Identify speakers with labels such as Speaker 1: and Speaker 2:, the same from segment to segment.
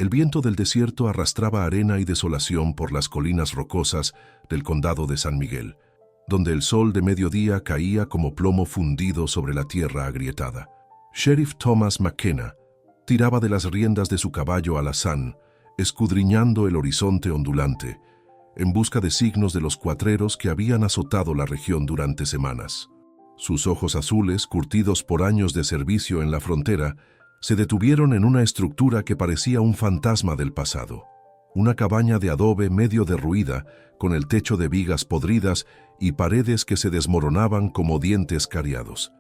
Speaker 1: El viento del desierto arrastraba arena y desolación por las colinas rocosas del condado de San Miguel, donde el sol de mediodía caía como plomo fundido sobre la tierra agrietada. Sheriff Thomas McKenna tiraba de las riendas de su caballo alazán, escudriñando el horizonte ondulante, en busca de signos de los cuatreros que habían azotado la región durante semanas. Sus ojos azules, curtidos por años de servicio en la frontera, se detuvieron en una estructura que parecía un fantasma del pasado. Una cabaña de adobe medio derruida, con el techo de vigas podridas y paredes que se desmoronaban como dientes cariados.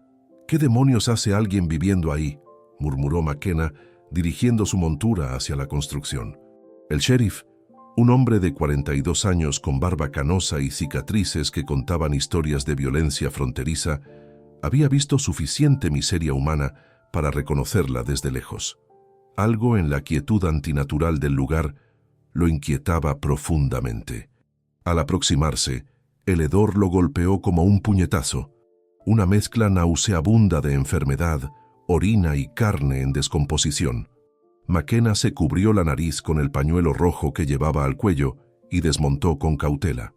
Speaker 1: «¿Qué demonios hace alguien viviendo ahí?», murmuró McKenna, dirigiendo su montura hacia la construcción. El sheriff, un hombre de 42 años con barba canosa y cicatrices que contaban historias de violencia fronteriza, había visto suficiente miseria humana para reconocerla desde lejos. Algo en la quietud antinatural del lugar lo inquietaba profundamente. Al aproximarse, el hedor lo golpeó como un puñetazo, una mezcla nauseabunda de enfermedad, orina y carne en descomposición. McKenna se cubrió la nariz con el pañuelo rojo que llevaba al cuello y desmontó con cautela.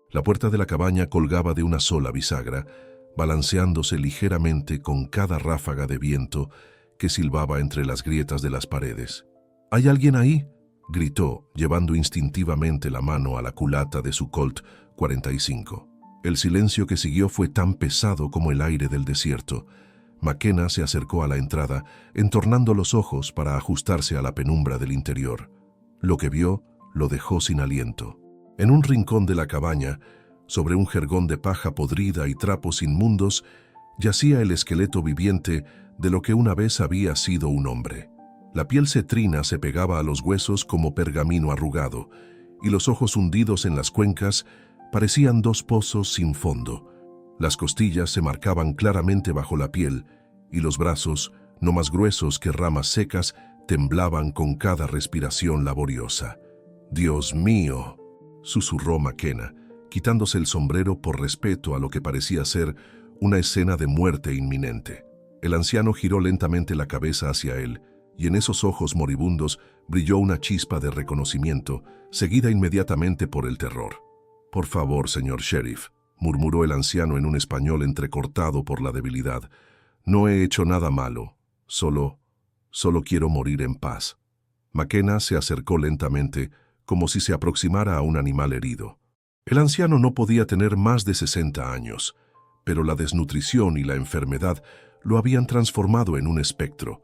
Speaker 1: La puerta de la cabaña colgaba de una sola bisagra, balanceándose ligeramente con cada ráfaga de viento que silbaba entre las grietas de las paredes. «¿Hay alguien ahí?», gritó, llevando instintivamente la mano a la culata de su Colt 45. El silencio que siguió fue tan pesado como el aire del desierto. McKenna se acercó a la entrada, entornando los ojos para ajustarse a la penumbra del interior. Lo que vio lo dejó sin aliento. En un rincón de la cabaña, sobre un jergón de paja podrida y trapos inmundos, yacía el esqueleto viviente de lo que una vez había sido un hombre. La piel cetrina se pegaba a los huesos como pergamino arrugado, y los ojos hundidos en las cuencas parecían dos pozos sin fondo. Las costillas se marcaban claramente bajo la piel, y los brazos, no más gruesos que ramas secas, temblaban con cada respiración laboriosa. «¡Dios mío!», susurró McKenna, quitándose el sombrero por respeto a lo que parecía ser una escena de muerte inminente. El anciano giró lentamente la cabeza hacia él, y en esos ojos moribundos brilló una chispa de reconocimiento, seguida inmediatamente por el terror. «Por favor, señor sheriff», murmuró el anciano en un español entrecortado por la debilidad. «No he hecho nada malo. Solo quiero morir en paz». McKenna se acercó lentamente, como si se aproximara a un animal herido. El anciano no podía tener más de 60 años, pero la desnutrición y la enfermedad lo habían transformado en un espectro.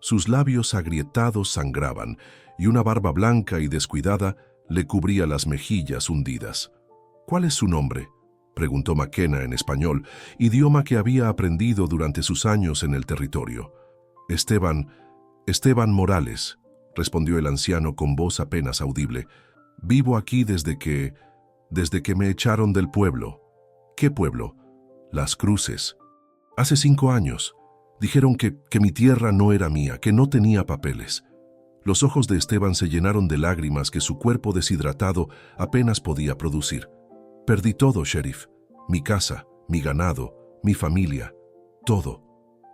Speaker 1: Sus labios agrietados sangraban, y una barba blanca y descuidada le cubría las mejillas hundidas. «¿Cuál es su nombre?», preguntó McKenna en español, idioma que había aprendido durante sus años en el territorio. Esteban Morales», respondió el anciano con voz apenas audible. «Vivo aquí desde que me echaron del pueblo». «¿Qué pueblo?». «Las Cruces. Hace 5 años. Dijeron que mi tierra no era mía, que no tenía papeles». Los ojos de Esteban se llenaron de lágrimas que su cuerpo deshidratado apenas podía producir. «Perdí todo, sheriff. Mi casa, mi ganado, mi familia, todo».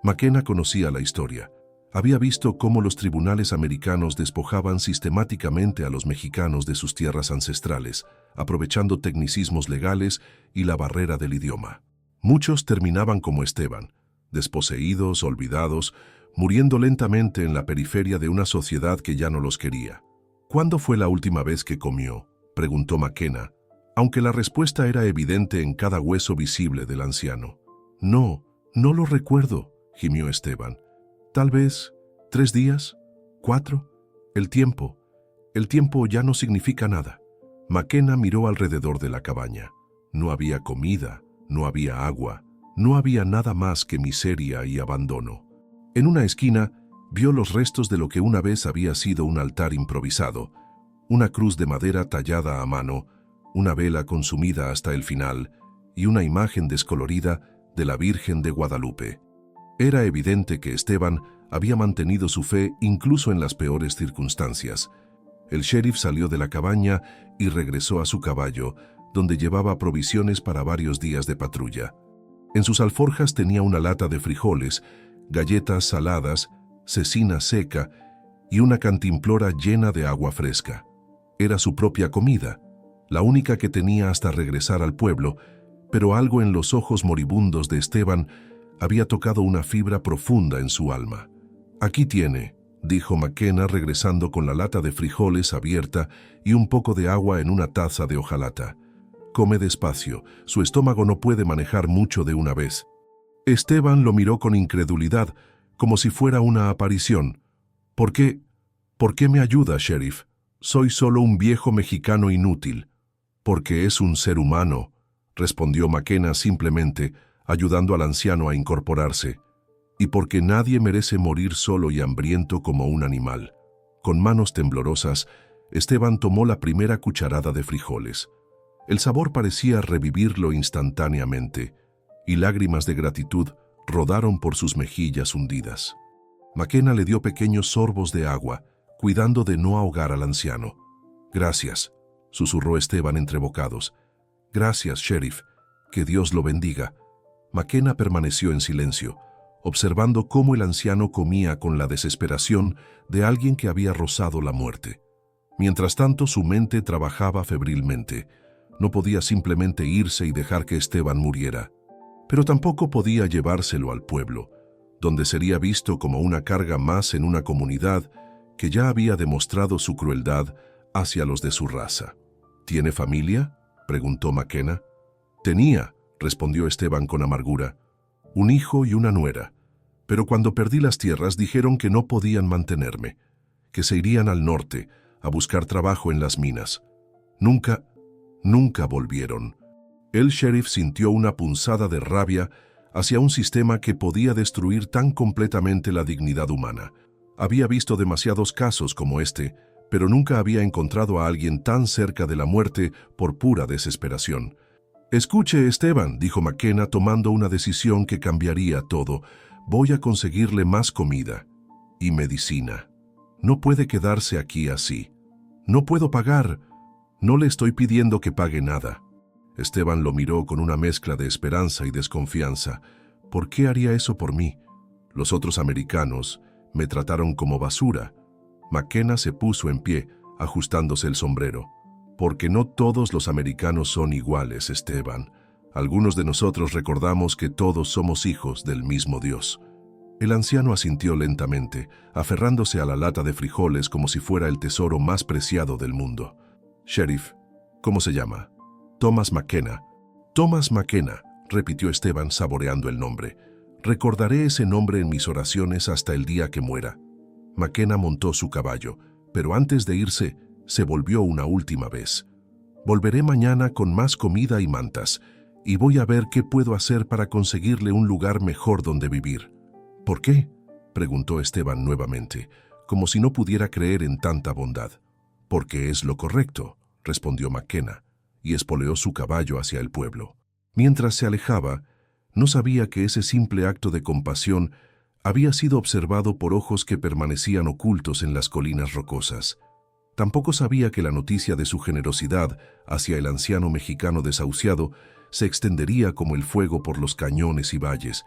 Speaker 1: McKenna conocía la historia. Había visto cómo los tribunales americanos despojaban sistemáticamente a los mexicanos de sus tierras ancestrales, aprovechando tecnicismos legales y la barrera del idioma. Muchos terminaban como Esteban, desposeídos, olvidados, muriendo lentamente en la periferia de una sociedad que ya no los quería. «¿Cuándo fue la última vez que comió?», preguntó McKenna, aunque la respuesta era evidente en cada hueso visible del anciano. «No lo recuerdo», gimió Esteban. «Tal vez 3 días, 4. El tiempo ya no significa nada». McKenna miró alrededor de la cabaña. No había comida, no había agua, no había nada más que miseria y abandono. En una esquina vio los restos de lo que una vez había sido un altar improvisado, una cruz de madera tallada a mano, una vela consumida hasta el final y una imagen descolorida de la Virgen de Guadalupe. Era evidente que Esteban había mantenido su fe incluso en las peores circunstancias. El sheriff salió de la cabaña y regresó a su caballo, donde llevaba provisiones para varios días de patrulla. En sus alforjas tenía una lata de frijoles, galletas saladas, cecina seca y una cantimplora llena de agua fresca. Era su propia comida, la única que tenía hasta regresar al pueblo, pero algo en los ojos moribundos de Esteban había tocado una fibra profunda en su alma. «Aquí tiene», dijo McKenna regresando con la lata de frijoles abierta y un poco de agua en una taza de hojalata. «Come despacio, su estómago no puede manejar mucho de una vez». Esteban lo miró con incredulidad, como si fuera una aparición. «¿Por qué? ¿Por qué me ayuda, sheriff? Soy solo un viejo mexicano inútil». «Porque es un ser humano», respondió McKenna simplemente, ayudando al anciano a incorporarse. «Y porque nadie merece morir solo y hambriento como un animal». Con manos temblorosas, Esteban tomó la primera cucharada de frijoles. El sabor parecía revivirlo instantáneamente, y lágrimas de gratitud rodaron por sus mejillas hundidas. McKenna le dio pequeños sorbos de agua, cuidando de no ahogar al anciano. «Gracias», susurró Esteban entre bocados. «Gracias, sheriff. Que Dios lo bendiga». McKenna permaneció en silencio, observando cómo el anciano comía con la desesperación de alguien que había rozado la muerte. Mientras tanto, su mente trabajaba febrilmente. No podía simplemente irse y dejar que Esteban muriera, pero tampoco podía llevárselo al pueblo, donde sería visto como una carga más en una comunidad que ya había demostrado su crueldad hacia los de su raza. «¿Tiene familia?», preguntó McKenna. «Tenía», respondió Esteban con amargura, «un hijo y una nuera, pero cuando perdí las tierras dijeron que no podían mantenerme, que se irían al norte a buscar trabajo en las minas. Nunca volvieron». El sheriff sintió una punzada de rabia hacia un sistema que podía destruir tan completamente la dignidad humana. Había visto demasiados casos como este, pero nunca había encontrado a alguien tan cerca de la muerte por pura desesperación. «Escuche, Esteban», dijo McKenna tomando una decisión que cambiaría todo. «Voy a conseguirle más comida y medicina. No puede quedarse aquí así. No puedo pagar. No le estoy pidiendo que pague nada». Esteban lo miró con una mezcla de esperanza y desconfianza. «¿Por qué haría eso por mí? Los otros americanos me trataron como basura». McKenna se puso en pie, ajustándose el sombrero. «Porque no todos los americanos son iguales, Esteban. Algunos de nosotros recordamos que todos somos hijos del mismo Dios». El anciano asintió lentamente, aferrándose a la lata de frijoles como si fuera el tesoro más preciado del mundo. «Sheriff, ¿cómo se llama?» «Thomas McKenna». «Thomas McKenna», repitió Esteban saboreando el nombre. «Recordaré ese nombre en mis oraciones hasta el día que muera». McKenna montó su caballo, pero antes de irse, se volvió una última vez. «Volveré mañana con más comida y mantas, y voy a ver qué puedo hacer para conseguirle un lugar mejor donde vivir». «¿Por qué?», preguntó Esteban nuevamente, como si no pudiera creer en tanta bondad. «Porque es lo correcto», respondió McKenna, y espoleó su caballo hacia el pueblo. Mientras se alejaba, no sabía que ese simple acto de compasión había sido observado por ojos que permanecían ocultos en las colinas rocosas. Tampoco sabía que la noticia de su generosidad hacia el anciano mexicano desahuciado se extendería como el fuego por los cañones y valles,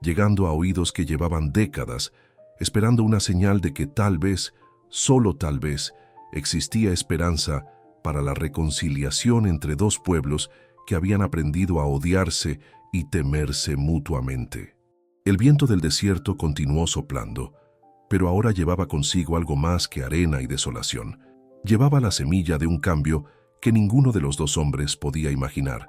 Speaker 1: llegando a oídos que llevaban décadas, esperando una señal de que tal vez, solo tal vez, existía esperanza para la reconciliación entre dos pueblos que habían aprendido a odiarse y temerse mutuamente. El viento del desierto continuó soplando, pero ahora llevaba consigo algo más que arena y desolación. Llevaba la semilla de un cambio que ninguno de los dos hombres podía imaginar,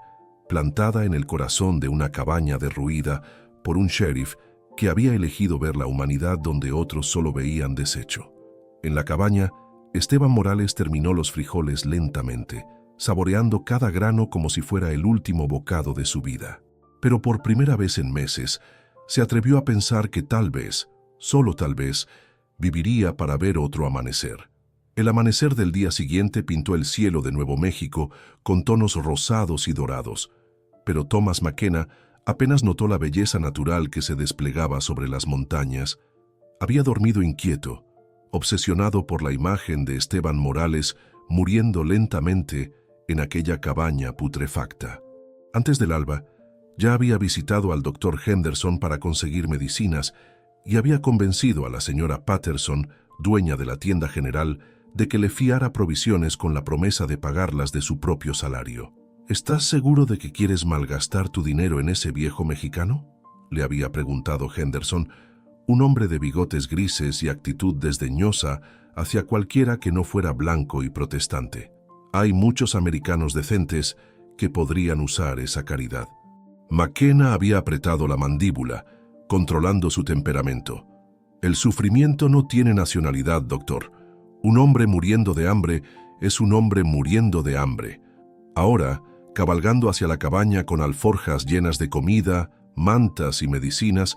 Speaker 1: plantada en el corazón de una cabaña derruida por un sheriff que había elegido ver la humanidad donde otros solo veían desecho. En la cabaña, Esteban Morales terminó los frijoles lentamente, saboreando cada grano como si fuera el último bocado de su vida. Pero por primera vez en meses, se atrevió a pensar que tal vez, solo tal vez, viviría para ver otro amanecer. El amanecer del día siguiente pintó el cielo de Nuevo México con tonos rosados y dorados, pero Thomas McKenna apenas notó la belleza natural que se desplegaba sobre las montañas. Había dormido inquieto, obsesionado por la imagen de Esteban Morales muriendo lentamente en aquella cabaña putrefacta. Antes del alba, ya había visitado al doctor Henderson para conseguir medicinas y había convencido a la señora Patterson dueña de la tienda general, de que le fiara provisiones con la promesa de pagarlas de su propio salario. ¿Estás seguro de que quieres malgastar tu dinero en ese viejo mexicano?, le había preguntado Henderson, un hombre de bigotes grises y actitud desdeñosa hacia cualquiera que no fuera blanco y protestante. Hay muchos americanos decentes que podrían usar esa caridad. McKenna había apretado la mandíbula, controlando su temperamento. El sufrimiento no tiene nacionalidad, doctor. Un hombre muriendo de hambre es un hombre muriendo de hambre. Ahora, cabalgando hacia la cabaña con alforjas llenas de comida, mantas y medicinas,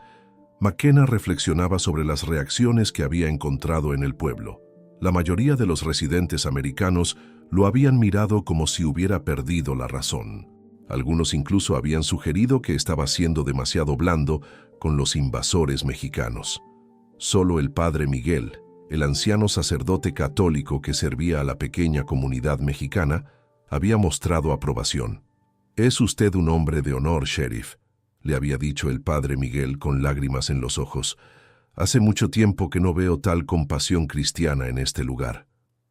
Speaker 1: McKenna reflexionaba sobre las reacciones que había encontrado en el pueblo. La mayoría de los residentes americanos lo habían mirado como si hubiera perdido la razón. Algunos incluso habían sugerido que estaba siendo demasiado blando con los invasores mexicanos. Solo el padre Miguel, el anciano sacerdote católico que servía a la pequeña comunidad mexicana, había mostrado aprobación. «Es usted un hombre de honor, sheriff», le había dicho el padre Miguel con lágrimas en los ojos. «Hace mucho tiempo que no veo tal compasión cristiana en este lugar».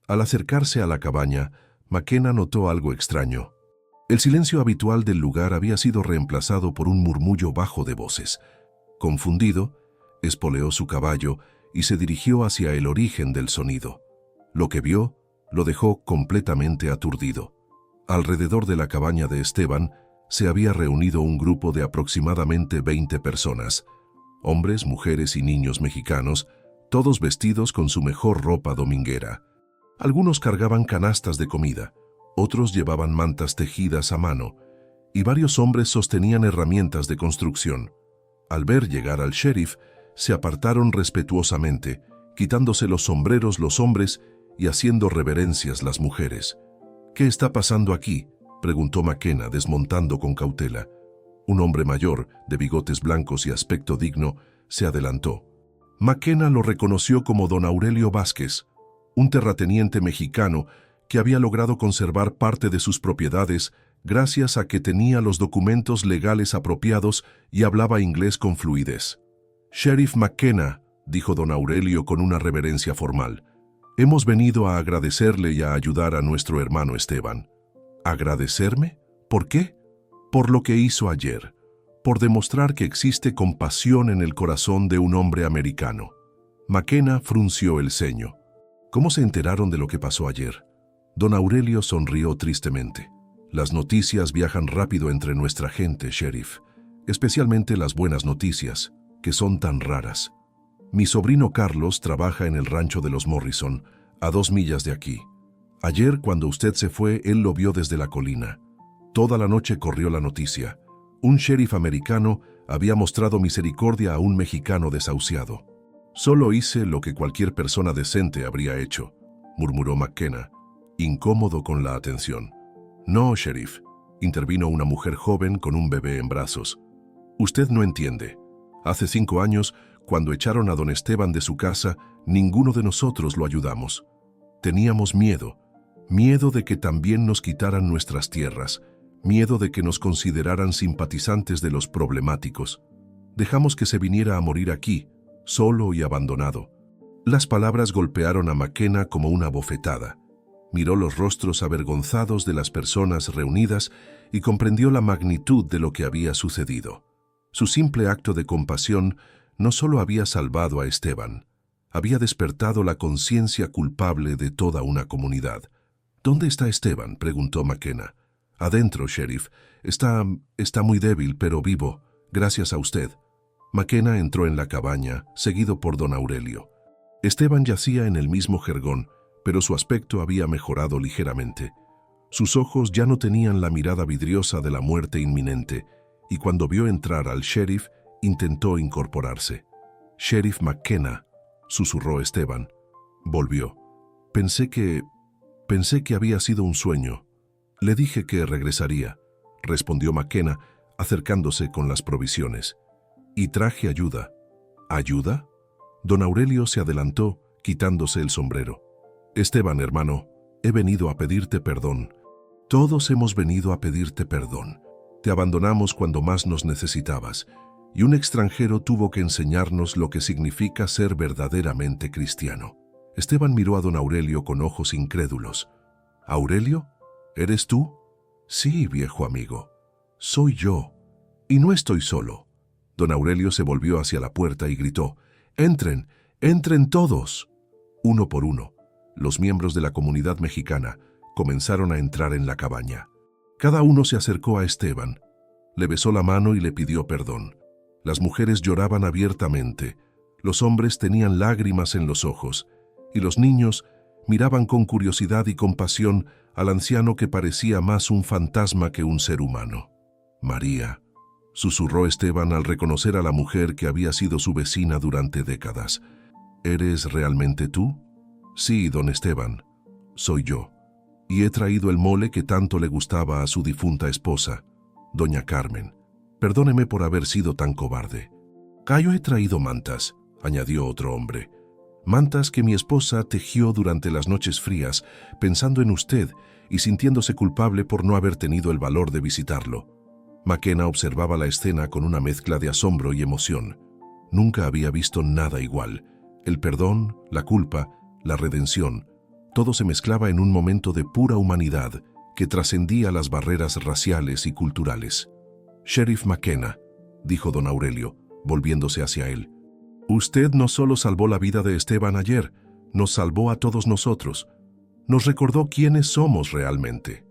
Speaker 1: Al acercarse a la cabaña, McKenna notó algo extraño. El silencio habitual del lugar había sido reemplazado por un murmullo bajo de voces. Confundido, espoleó su caballo y se dirigió hacia el origen del sonido. Lo que vio lo dejó completamente aturdido. Alrededor de la cabaña de Esteban se había reunido un grupo de aproximadamente 20 personas, hombres, mujeres y niños mexicanos, todos vestidos con su mejor ropa dominguera. Algunos cargaban canastas de comida, otros llevaban mantas tejidas a mano, y varios hombres sostenían herramientas de construcción. Al ver llegar al sheriff, se apartaron respetuosamente, quitándose los sombreros los hombres y haciendo reverencias las mujeres. «¿Qué está pasando aquí?», preguntó McKenna, desmontando con cautela. Un hombre mayor, de bigotes blancos y aspecto digno, se adelantó. McKenna lo reconoció como don Aurelio Vázquez, un terrateniente mexicano que había logrado conservar parte de sus propiedades gracias a que tenía los documentos legales apropiados y hablaba inglés con fluidez. «Sheriff McKenna», dijo don Aurelio con una reverencia formal, «hemos venido a agradecerle y a ayudar a nuestro hermano Esteban». «¿Agradecerme? ¿Por qué?» «Por lo que hizo ayer, por demostrar que existe compasión en el corazón de un hombre americano». McKenna frunció el ceño. «¿Cómo se enteraron de lo que pasó ayer?». Don Aurelio sonrió tristemente. «Las noticias viajan rápido entre nuestra gente, sheriff, especialmente las buenas noticias, que son tan raras. Mi sobrino Carlos trabaja en el rancho de los Morrison, a 2 millas de aquí. Ayer, cuando usted se fue, él lo vio desde la colina. Toda la noche corrió la noticia. Un sheriff americano había mostrado misericordia a un mexicano desahuciado. Solo hice lo que cualquier persona decente habría hecho», murmuró McKenna, incómodo con la atención. «No, sheriff», intervino una mujer joven con un bebé en brazos. «Usted no entiende. Hace 5 años, cuando echaron a don Esteban de su casa, ninguno de nosotros lo ayudamos. Teníamos miedo de que también nos quitaran nuestras tierras, miedo de que nos consideraran simpatizantes de los problemáticos. Dejamos que se viniera a morir aquí, solo y abandonado». Las palabras golpearon a McKenna como una bofetada. Miró los rostros avergonzados de las personas reunidas y comprendió la magnitud de lo que había sucedido. Su simple acto de compasión no solo había salvado a Esteban, había despertado la conciencia culpable de toda una comunidad. «¿Dónde está Esteban?», preguntó McKenna. «Adentro, sheriff. Está muy débil, pero vivo, gracias a usted». McKenna entró en la cabaña, seguido por don Aurelio. Esteban yacía en el mismo jergón, pero su aspecto había mejorado ligeramente. Sus ojos ya no tenían la mirada vidriosa de la muerte inminente, y cuando vio entrar al sheriff, intentó incorporarse. «Sheriff McKenna», susurró Esteban. Volvió. Pensé que había sido un sueño. Le dije que regresaría», respondió McKenna, acercándose con las provisiones. «Y traje ayuda». «¿Ayuda?». Don Aurelio se adelantó, quitándose el sombrero. «Esteban, hermano, he venido a pedirte perdón. Todos hemos venido a pedirte perdón. Te abandonamos cuando más nos necesitabas, y un extranjero tuvo que enseñarnos lo que significa ser verdaderamente cristiano. Esteban miró a don Aurelio con ojos incrédulos. ¿Aurelio? ¿Eres tú? Sí, viejo amigo. Soy yo. Y no estoy solo. Don Aurelio se volvió hacia la puerta y gritó: «¡Entren! ¡Entren todos!». Uno por uno, los miembros de la comunidad mexicana comenzaron a entrar en la cabaña. Cada uno se acercó a Esteban, le besó la mano y le pidió perdón. Las mujeres lloraban abiertamente, los hombres tenían lágrimas en los ojos, y los niños miraban con curiosidad y compasión al anciano que parecía más un fantasma que un ser humano. «María», susurró Esteban al reconocer a la mujer que había sido su vecina durante décadas. «¿Eres realmente tú?». «Sí, don Esteban, soy yo. Y he traído el mole que tanto le gustaba a su difunta esposa, doña Carmen. Perdóneme por haber sido tan cobarde». «Yo he traído mantas», añadió otro hombre. «Mantas que mi esposa tejió durante las noches frías, pensando en usted y sintiéndose culpable por no haber tenido el valor de visitarlo». McKenna observaba la escena con una mezcla de asombro y emoción. Nunca había visto nada igual. El perdón, la culpa, la redención, todo se mezclaba en un momento de pura humanidad que trascendía las barreras raciales y culturales. «Sheriff McKenna», dijo don Aurelio, volviéndose hacia él, «usted no solo salvó la vida de Esteban ayer, nos salvó a todos nosotros. Nos recordó quiénes somos realmente».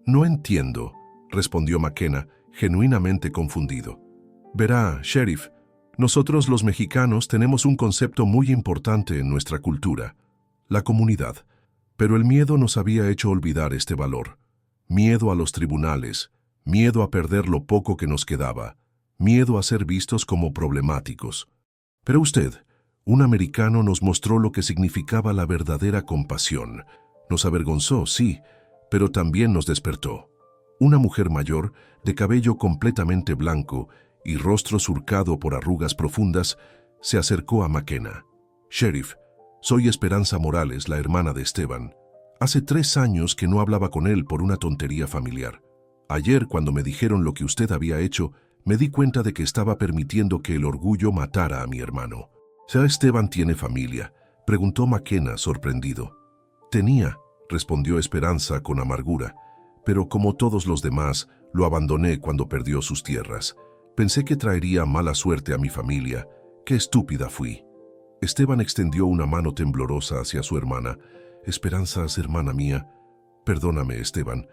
Speaker 1: «No entiendo», respondió McKenna, genuinamente confundido. «Verá, sheriff, nosotros los mexicanos tenemos un concepto muy importante en nuestra cultura, la comunidad, pero el miedo nos había hecho olvidar este valor. Miedo a los tribunales, miedo a perder lo poco que nos quedaba, miedo a ser vistos como problemáticos. Pero usted, un americano, nos mostró lo que significaba la verdadera compasión. Nos avergonzó, sí, pero también nos despertó». Una mujer mayor, de cabello completamente blanco y rostro surcado por arrugas profundas, se acercó a McKenna. «Sheriff, soy Esperanza Morales, la hermana de Esteban. Hace 3 años que no hablaba con él por una tontería familiar. Ayer, cuando me dijeron lo que usted había hecho, me di cuenta de que estaba permitiendo que el orgullo matara a mi hermano». «¿Ya Esteban tiene familia?», preguntó McKenna, sorprendido. «Tenía», respondió Esperanza con amargura, «pero como todos los demás, lo abandoné cuando perdió sus tierras. Pensé que traería mala suerte a mi familia. ¡Qué estúpida fui!». Esteban extendió una mano temblorosa hacia su hermana. «Esperanza, hermana mía. Perdóname, Esteban.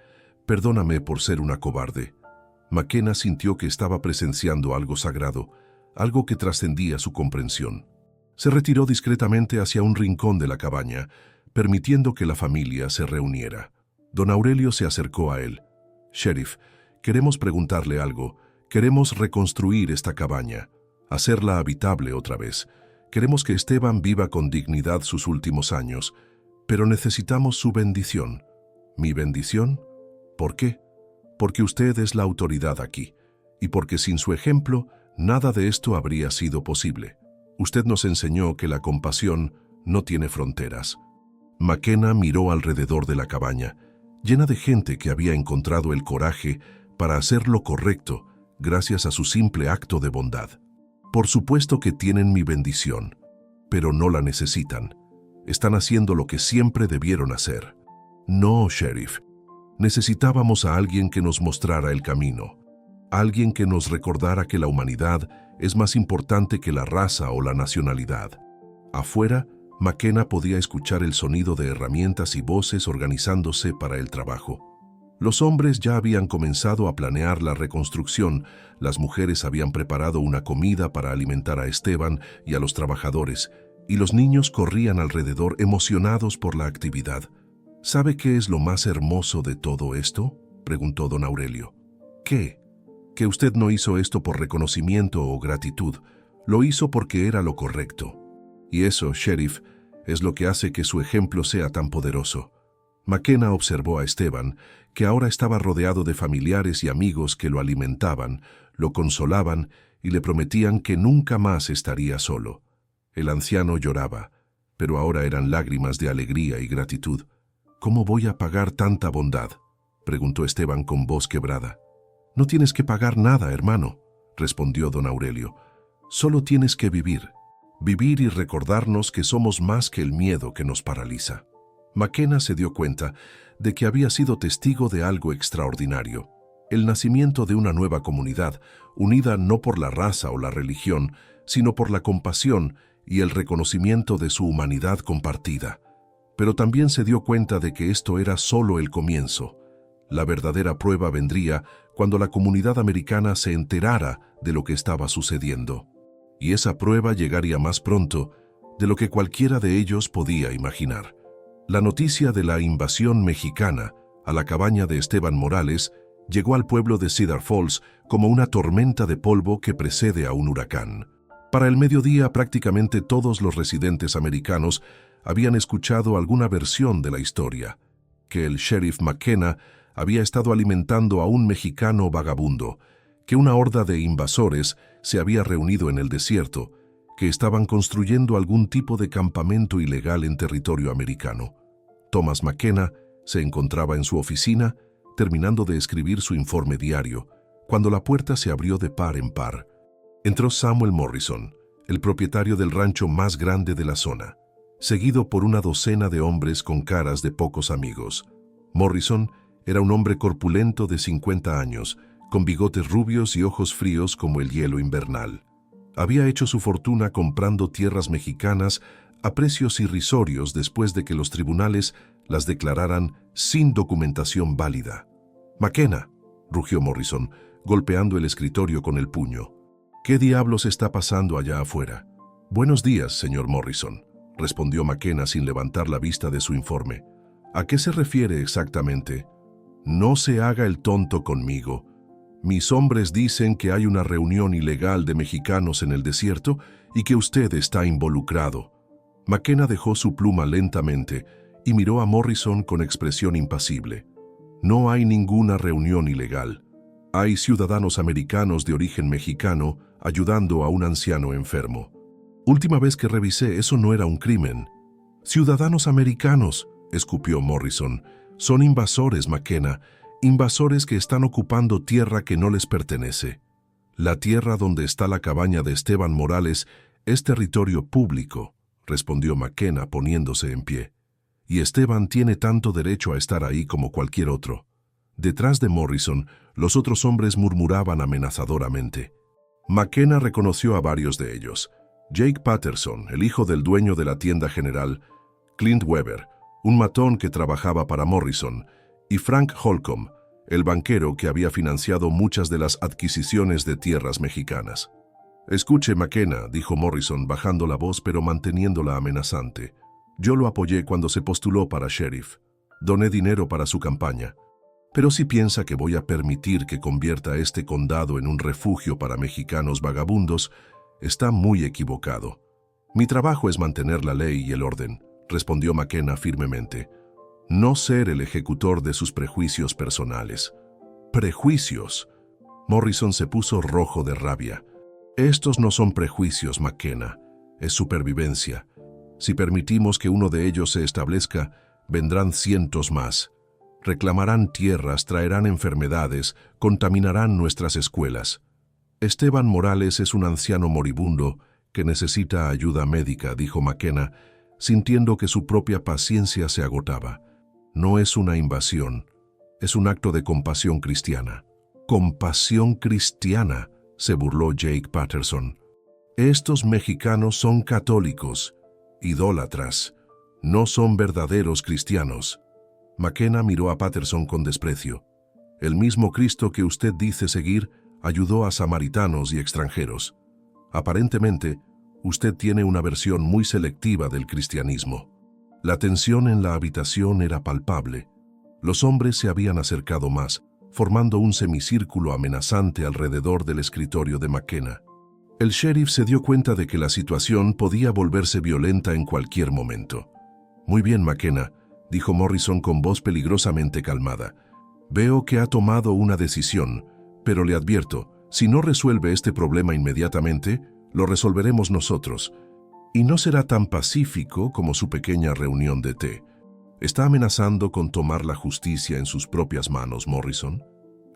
Speaker 1: Perdóname por ser una cobarde». McKenna sintió que estaba presenciando algo sagrado, algo que trascendía su comprensión. Se retiró discretamente hacia un rincón de la cabaña, permitiendo que la familia se reuniera. Don Aurelio se acercó a él. «Sheriff, queremos preguntarle algo. Queremos reconstruir esta cabaña, hacerla habitable otra vez. Queremos que Esteban viva con dignidad sus últimos años, pero necesitamos su bendición». «¿Mi bendición? ¿Por qué?». «Porque usted es la autoridad aquí, y porque sin su ejemplo, nada de esto habría sido posible. Usted nos enseñó que la compasión no tiene fronteras». McKenna miró alrededor de la cabaña, llena de gente que había encontrado el coraje para hacer lo correcto gracias a su simple acto de bondad. «Por supuesto que tienen mi bendición, pero no la necesitan. Están haciendo lo que siempre debieron hacer». «No, sheriff. Necesitábamos a alguien que nos mostrara el camino, alguien que nos recordara que la humanidad es más importante que la raza o la nacionalidad». Afuera, McKenna podía escuchar el sonido de herramientas y voces organizándose para el trabajo. Los hombres ya habían comenzado a planear la reconstrucción, las mujeres habían preparado una comida para alimentar a Esteban y a los trabajadores, y los niños corrían alrededor emocionados por la actividad. «¿Sabe qué es lo más hermoso de todo esto?», preguntó don Aurelio. «¿Qué?». «Que usted no hizo esto por reconocimiento o gratitud, lo hizo porque era lo correcto. Y eso, sheriff, es lo que hace que su ejemplo sea tan poderoso». McKenna observó a Esteban, que ahora estaba rodeado de familiares y amigos que lo alimentaban, lo consolaban y le prometían que nunca más estaría solo. El anciano lloraba, pero ahora eran lágrimas de alegría y gratitud. «¿Cómo voy a pagar tanta bondad?», preguntó Esteban con voz quebrada. «No tienes que pagar nada, hermano», respondió don Aurelio. «Solo tienes que vivir. vivir y recordarnos que somos más que el miedo que nos paraliza. McKenna se dio cuenta de que había sido testigo de algo extraordinario, el nacimiento de una nueva comunidad, unida no por la raza o la religión, sino por la compasión y el reconocimiento de su humanidad compartida. Pero también se dio cuenta de que esto era solo el comienzo. La verdadera prueba vendría cuando la comunidad americana se enterara de lo que estaba sucediendo. Y esa prueba llegaría más pronto de lo que cualquiera de ellos podía imaginar. La noticia de la invasión mexicana a la cabaña de Esteban Morales llegó al pueblo de Cedar Falls como una tormenta de polvo que precede a un huracán. Para el mediodía, prácticamente todos los residentes americanos habían escuchado alguna versión de la historia, que el sheriff McKenna había estado alimentando a un mexicano vagabundo, que una horda de invasores se había reunido en el desierto, que estaban construyendo algún tipo de campamento ilegal en territorio americano. Thomas McKenna se encontraba en su oficina, terminando de escribir su informe diario, cuando la puerta se abrió de par en par. Entró Samuel Morrison, el propietario del rancho más grande de la zona, seguido por una docena de hombres con caras de pocos amigos. Morrison era un hombre corpulento de 50 años, con bigotes rubios y ojos fríos como el hielo invernal. Había hecho su fortuna comprando tierras mexicanas a precios irrisorios después de que los tribunales las declararan sin documentación válida. «McKenna», rugió Morrison, golpeando el escritorio con el puño. «¿Qué diablos está pasando allá afuera?» «Buenos días, señor Morrison», respondió McKenna sin levantar la vista de su informe. «¿A qué se refiere exactamente?» «No se haga el tonto conmigo. Mis hombres dicen que hay una reunión ilegal de mexicanos en el desierto y que usted está involucrado». McKenna dejó su pluma lentamente y miró a Morrison con expresión impasible. «No hay ninguna reunión ilegal. Hay ciudadanos americanos de origen mexicano ayudando a un anciano enfermo. Última vez que revisé, eso no era un crimen». «Ciudadanos americanos», escupió Morrison. «Son invasores, McKenna, invasores que están ocupando tierra que no les pertenece. La tierra donde está la cabaña de Esteban Morales es territorio público», respondió McKenna poniéndose en pie. «Y Esteban tiene tanto derecho a estar ahí como cualquier otro». Detrás de Morrison, los otros hombres murmuraban amenazadoramente. McKenna reconoció a varios de ellos. Jake Patterson, el hijo del dueño de la tienda general, Clint Weber, un matón que trabajaba para Morrison, y Frank Holcomb, el banquero que había financiado muchas de las adquisiciones de tierras mexicanas. «Escuche, McKenna», dijo Morrison bajando la voz pero manteniéndola amenazante. «Yo lo apoyé cuando se postuló para sheriff. Doné dinero para su campaña. Pero si piensa que voy a permitir que convierta este condado en un refugio para mexicanos vagabundos, está muy equivocado. Mi trabajo es mantener la ley y el orden», respondió McKenna firmemente. «No ser el ejecutor de sus prejuicios personales». «¿Prejuicios?» Morrison se puso rojo de rabia. «Estos no son prejuicios, McKenna. Es supervivencia. Si permitimos que uno de ellos se establezca, vendrán cientos más. Reclamarán tierras, traerán enfermedades, contaminarán nuestras escuelas. Esteban Morales es un anciano moribundo que necesita ayuda médica», dijo McKenna, sintiendo que su propia paciencia se agotaba. «No es una invasión, es un acto de compasión cristiana». «¿Compasión cristiana?», se burló Jake Patterson. «Estos mexicanos son católicos, idólatras, no son verdaderos cristianos». McKenna miró a Patterson con desprecio. «El mismo Cristo que usted dice seguir ayudó a samaritanos y extranjeros. Aparentemente, usted tiene una versión muy selectiva del cristianismo». La tensión en la habitación era palpable. Los hombres se habían acercado más, formando un semicírculo amenazante alrededor del escritorio de McKenna. El sheriff se dio cuenta de que la situación podía volverse violenta en cualquier momento. «Muy bien, McKenna», dijo Morrison con voz peligrosamente calmada. «Veo que ha tomado una decisión, pero le advierto, si no resuelve este problema inmediatamente, lo resolveremos nosotros. Y no será tan pacífico como su pequeña reunión de té. ¿Está amenazando con tomar la justicia en sus propias manos, Morrison?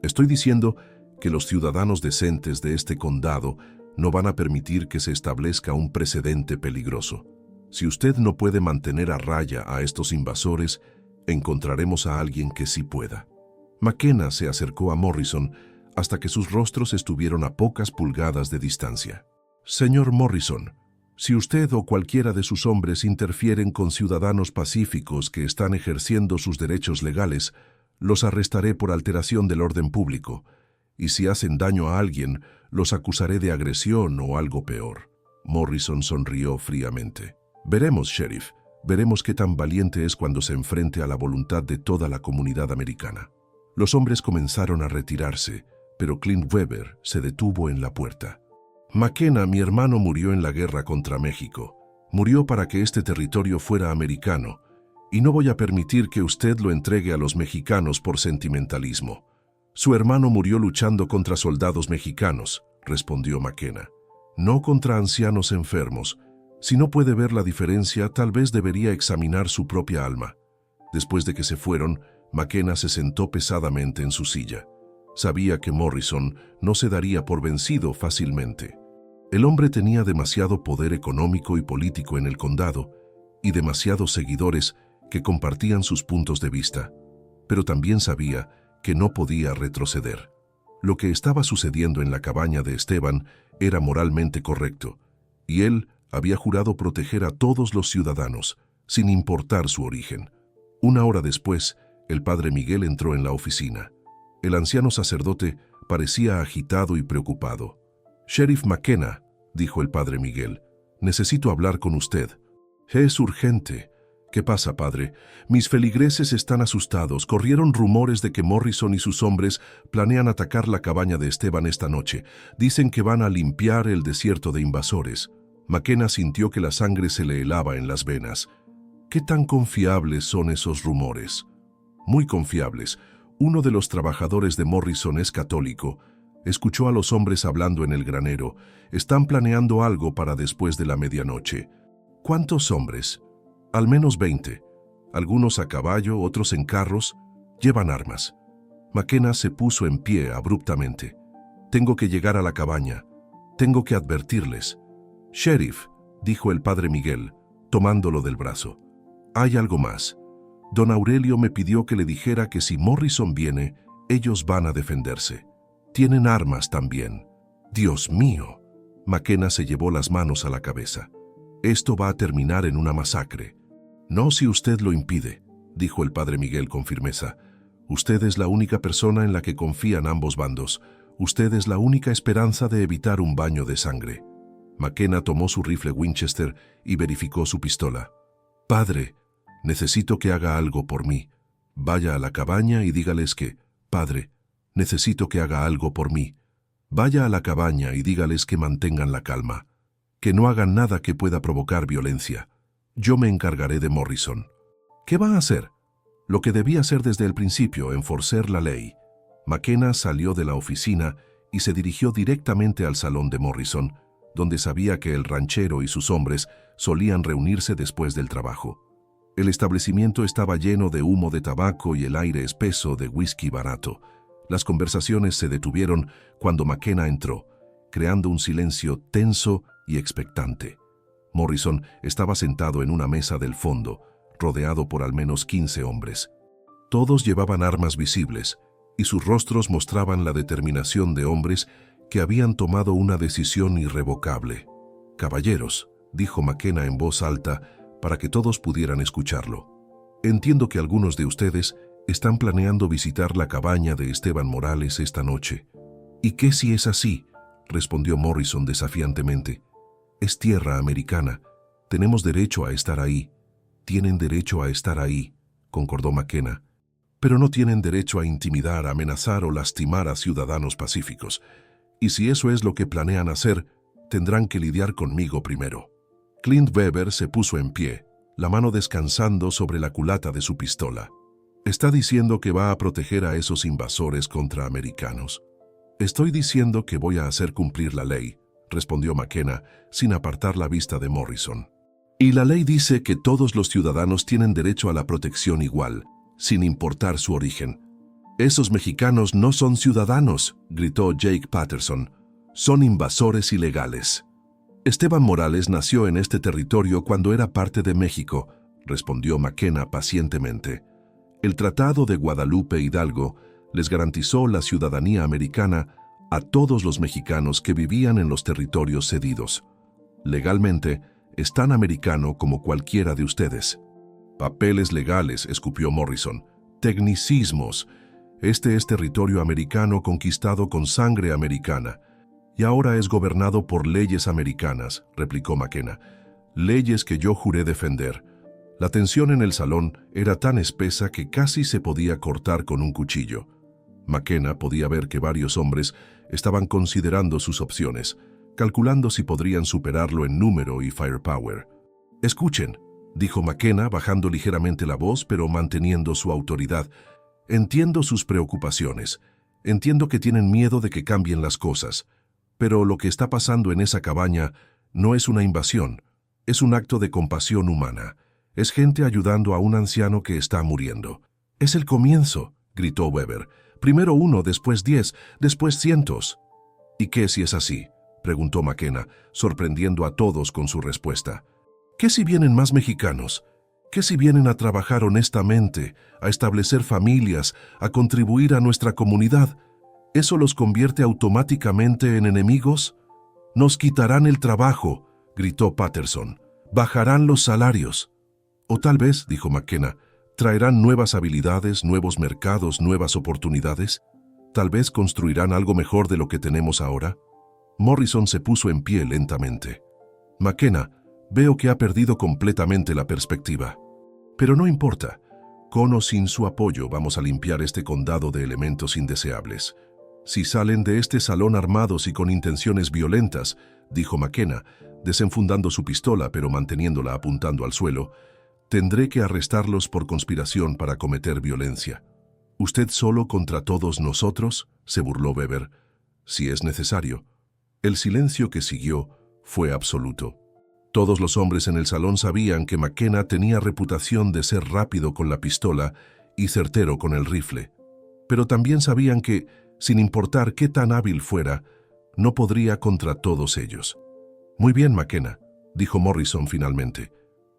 Speaker 1: Estoy diciendo que los ciudadanos decentes de este condado no van a permitir que se establezca un precedente peligroso. Si usted no puede mantener a raya a estos invasores, encontraremos a alguien que sí pueda. McKenna se acercó a Morrison hasta que sus rostros estuvieron a pocas pulgadas de distancia. Señor Morrison, si usted o cualquiera de sus hombres interfieren con ciudadanos pacíficos que están ejerciendo sus derechos legales, los arrestaré por alteración del orden público, y si hacen daño a alguien, los acusaré de agresión o algo peor. Morrison sonrió fríamente. Veremos, sheriff, veremos qué tan valiente es cuando se enfrente a la voluntad de toda la comunidad americana. Los hombres comenzaron a retirarse, pero Clint Weber se detuvo en la puerta. McKenna, mi hermano, murió en la guerra contra México. Murió para que este territorio fuera americano, y no voy a permitir que usted lo entregue a los mexicanos por sentimentalismo. Su hermano murió luchando contra soldados mexicanos, respondió McKenna. No contra ancianos enfermos. Si no puede ver la diferencia, tal vez debería examinar su propia alma. Después de que se fueron, McKenna se sentó pesadamente en su silla. Sabía que Morrison no se daría por vencido fácilmente. El hombre tenía demasiado poder económico y político en el condado y demasiados seguidores que compartían sus puntos de vista, pero también sabía que no podía retroceder. Lo que estaba sucediendo en la cabaña de Esteban era moralmente correcto, y él había jurado proteger a todos los ciudadanos, sin importar su origen. Una hora después, el padre Miguel entró en la oficina. El anciano sacerdote parecía agitado y preocupado. «Sheriff McKenna», dijo el padre Miguel, «necesito hablar con usted». «Es urgente». «¿Qué pasa, padre? Mis feligreses están asustados. Corrieron rumores de que Morrison y sus hombres planean atacar la cabaña de Esteban esta noche. Dicen que van a limpiar el desierto de invasores». McKenna sintió que la sangre se le helaba en las venas. «¿Qué tan confiables son esos rumores?» «Muy confiables. Uno de los trabajadores de Morrison es católico. Escuchó a los hombres hablando en el granero. Están planeando algo para después de la medianoche». «¿Cuántos hombres?» «Al menos 20. Algunos a caballo, otros en carros. Llevan armas». McKenna se puso en pie abruptamente. «Tengo que llegar a la cabaña. Tengo que advertirles». «Sheriff», dijo el padre Miguel, tomándolo del brazo, «hay algo más. Don Aurelio me pidió que le dijera que si Morrison viene, ellos van a defenderse. Tienen armas también». «Dios mío». McKenna se llevó las manos a la cabeza. «Esto va a terminar en una masacre». «No si usted lo impide», dijo el padre Miguel con firmeza. «Usted es la única persona en la que confían ambos bandos. Usted es la única esperanza de evitar un baño de sangre». McKenna tomó su rifle Winchester y verificó su pistola. «Padre, necesito que haga algo por mí. Vaya a la cabaña y dígales que, padre, necesito que haga algo por mí. Vaya a la cabaña y dígales que mantengan la calma, que no hagan nada que pueda provocar violencia. Yo me encargaré de Morrison». «¿Qué va a hacer?» «Lo que debía hacer desde el principio, enforcer la ley». McKenna salió de la oficina y se dirigió directamente al salón de Morrison, donde sabía que el ranchero y sus hombres solían reunirse después del trabajo. El establecimiento estaba lleno de humo de tabaco y el aire espeso de whisky barato. Las conversaciones se detuvieron cuando McKenna entró, creando un silencio tenso y expectante. Morrison estaba sentado en una mesa del fondo, rodeado por al menos 15 hombres. Todos llevaban armas visibles, y sus rostros mostraban la determinación de hombres que habían tomado una decisión irrevocable. «Caballeros», dijo McKenna en voz alta para que todos pudieran escucharlo, «entiendo que algunos de ustedes están planeando visitar la cabaña de Esteban Morales esta noche». «¿Y qué si es así?», respondió Morrison desafiantemente. «Es tierra americana. Tenemos derecho a estar ahí». «Tienen derecho a estar ahí», concordó McKenna, «pero no tienen derecho a intimidar, amenazar o lastimar a ciudadanos pacíficos. Y si eso es lo que planean hacer, tendrán que lidiar conmigo primero». Clint Weber se puso en pie, la mano descansando sobre la culata de su pistola. «Está diciendo que va a proteger a esos invasores contra americanos». «Estoy diciendo que voy a hacer cumplir la ley», respondió McKenna, sin apartar la vista de Morrison. «Y la ley dice que todos los ciudadanos tienen derecho a la protección igual, sin importar su origen». «Esos mexicanos no son ciudadanos», gritó Jake Patterson. Son invasores ilegales. Esteban Morales nació en este territorio cuando era parte de México, respondió McKenna pacientemente. El Tratado de Guadalupe Hidalgo les garantizó la ciudadanía americana a todos los mexicanos que vivían en los territorios cedidos. Legalmente, es tan americano como cualquiera de ustedes. Papeles legales, escupió Morrison. Tecnicismos. Este es territorio americano conquistado con sangre americana. Y ahora es gobernado por leyes americanas, replicó McKenna. Leyes que yo juré defender. La tensión en el salón era tan espesa que casi se podía cortar con un cuchillo. McKenna podía ver que varios hombres estaban considerando sus opciones, calculando si podrían superarlo en número y firepower. «Escuchen», dijo McKenna bajando ligeramente la voz pero manteniendo su autoridad. «Entiendo sus preocupaciones. Entiendo que tienen miedo de que cambien las cosas. Pero lo que está pasando en esa cabaña no es una invasión. Es un acto de compasión humana. Es gente ayudando a un anciano que está muriendo». «Es el comienzo», gritó Weber. «Primero 1, después 10, después cientos». «¿Y qué si es así?», preguntó McKenna, sorprendiendo a todos con su respuesta. «¿Qué si vienen más mexicanos? ¿Qué si vienen a trabajar honestamente, a establecer familias, a contribuir a nuestra comunidad? ¿Eso los convierte automáticamente en enemigos? Nos quitarán el trabajo», gritó Patterson. «Bajarán los salarios». «O tal vez», dijo McKenna, «traerán nuevas habilidades, nuevos mercados, nuevas oportunidades. Tal vez construirán algo mejor de lo que tenemos ahora». Morrison se puso en pie lentamente. «McKenna, veo que ha perdido completamente la perspectiva. Pero no importa. Con o sin su apoyo vamos a limpiar este condado de elementos indeseables. Si salen de este salón armados y con intenciones violentas», dijo McKenna, desenfundando su pistola pero manteniéndola apuntando al suelo, «tendré que arrestarlos por conspiración para cometer violencia». «¿Usted solo contra todos nosotros?», se burló Weber. «Si es necesario». El silencio que siguió fue absoluto. Todos los hombres en el salón sabían que McKenna tenía reputación de ser rápido con la pistola y certero con el rifle. Pero también sabían que, sin importar qué tan hábil fuera, no podría contra todos ellos. «Muy bien, McKenna», dijo Morrison finalmente.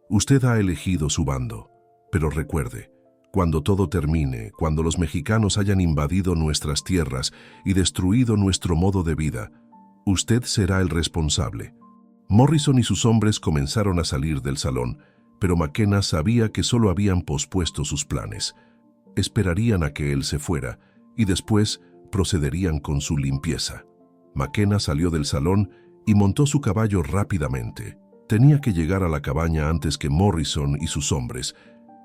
Speaker 1: «Usted ha elegido su bando. Pero recuerde, cuando todo termine, cuando los mexicanos hayan invadido nuestras tierras y destruido nuestro modo de vida, usted será el responsable». Morrison y sus hombres comenzaron a salir del salón, pero McKenna sabía que solo habían pospuesto sus planes. Esperarían a que él se fuera y después procederían con su limpieza. McKenna salió del salón y montó su caballo rápidamente. Tenía que llegar a la cabaña antes que Morrison y sus hombres,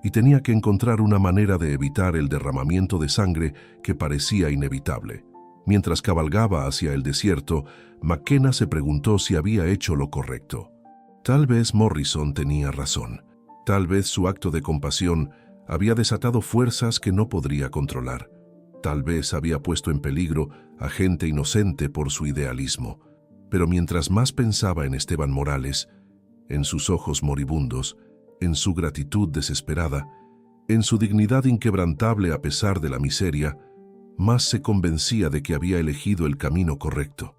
Speaker 1: y tenía que encontrar una manera de evitar el derramamiento de sangre que parecía inevitable. Mientras cabalgaba hacia el desierto, McKenna se preguntó si había hecho lo correcto. Tal vez Morrison tenía razón. Tal vez su acto de compasión había desatado fuerzas que no podría controlar. Tal vez había puesto en peligro a gente inocente por su idealismo. Pero mientras más pensaba en Esteban Morales, en sus ojos moribundos, en su gratitud desesperada, en su dignidad inquebrantable a pesar de la miseria, más se convencía de que había elegido el camino correcto.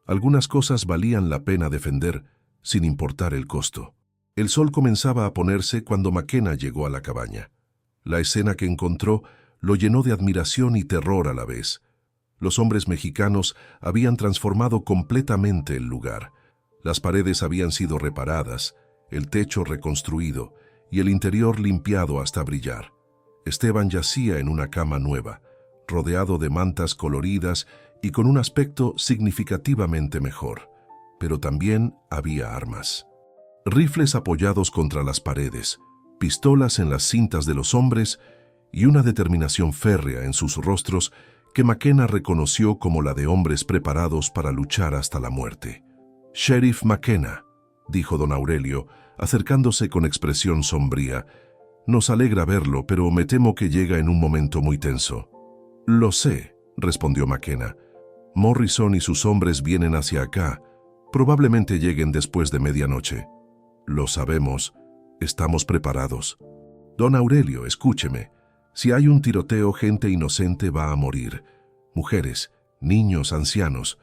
Speaker 1: Algunas cosas valían la pena defender, sin importar el costo. El sol comenzaba a ponerse cuando McKenna llegó a la cabaña. La escena que encontró lo llenó de admiración y terror a la vez. Los hombres mexicanos habían transformado completamente el lugar. Las paredes habían sido reparadas, el techo reconstruido y el interior limpiado hasta brillar. Esteban yacía en una cama nueva, rodeado de mantas coloridas y con un aspecto significativamente mejor. Pero también había armas. Rifles apoyados contra las paredes, pistolas en las cintas de los hombres y una determinación férrea en sus rostros que McKenna reconoció como la de hombres preparados para luchar hasta la muerte. «Sheriff McKenna», dijo don Aurelio, acercándose con expresión sombría, «nos alegra verlo, pero me temo que llega en un momento muy tenso». «Lo sé», respondió McKenna. «Morrison y sus hombres vienen hacia acá. Probablemente lleguen después de medianoche». «Lo sabemos. Estamos preparados». «Don Aurelio, escúcheme. Si hay un tiroteo, gente inocente va a morir. Mujeres, niños, ancianos.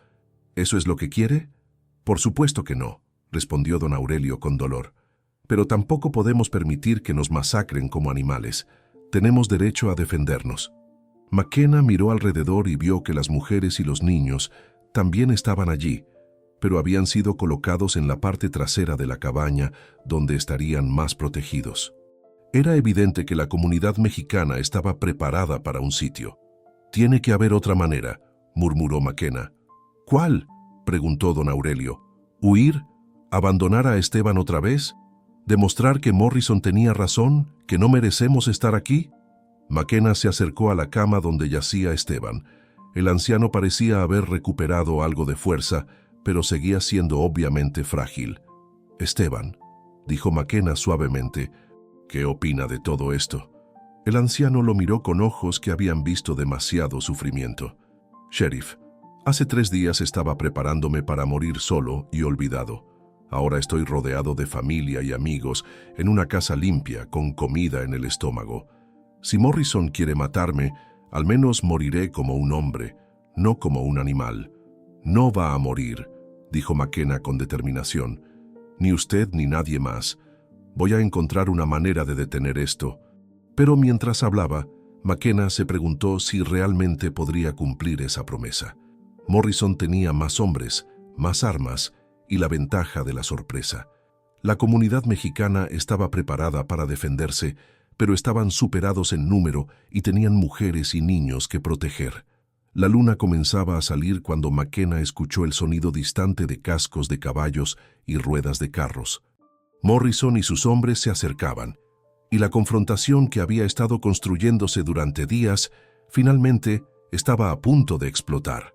Speaker 1: ¿Eso es lo que quiere? Por supuesto que no, respondió don Aurelio con dolor. Pero tampoco podemos permitir que nos masacren como animales. Tenemos derecho a defendernos. McKenna miró alrededor y vio que las mujeres y los niños también estaban allí, pero habían sido colocados en la parte trasera de la cabaña donde estarían más protegidos. Era evidente que la comunidad mexicana estaba preparada para un sitio. «Tiene que haber otra manera», murmuró McKenna. «¿Cuál?», preguntó don Aurelio. «¿Huir? ¿Abandonar a Esteban otra vez? ¿Demostrar que Morrison tenía razón, que no merecemos estar aquí?» McKenna se acercó a la cama donde yacía Esteban. El anciano parecía haber recuperado algo de fuerza, pero seguía siendo obviamente frágil. «Esteban», dijo McKenna suavemente, «¿qué opina de todo esto?» El anciano lo miró con ojos que habían visto demasiado sufrimiento. «Sheriff, hace 3 días estaba preparándome para morir solo y olvidado. Ahora estoy rodeado de familia y amigos, en una casa limpia, con comida en el estómago. Si Morrison quiere matarme, al menos moriré como un hombre, no como un animal». «No va a morir», dijo McKenna con determinación. «Ni usted ni nadie más. Voy a encontrar una manera de detener esto». Pero mientras hablaba, McKenna se preguntó si realmente podría cumplir esa promesa. Morrison tenía más hombres, más armas y la ventaja de la sorpresa. La comunidad mexicana estaba preparada para defenderse, pero estaban superados en número y tenían mujeres y niños que proteger. La luna comenzaba a salir cuando McKenna escuchó el sonido distante de cascos de caballos y ruedas de carros. Morrison y sus hombres se acercaban, y la confrontación que había estado construyéndose durante días, finalmente estaba a punto de explotar.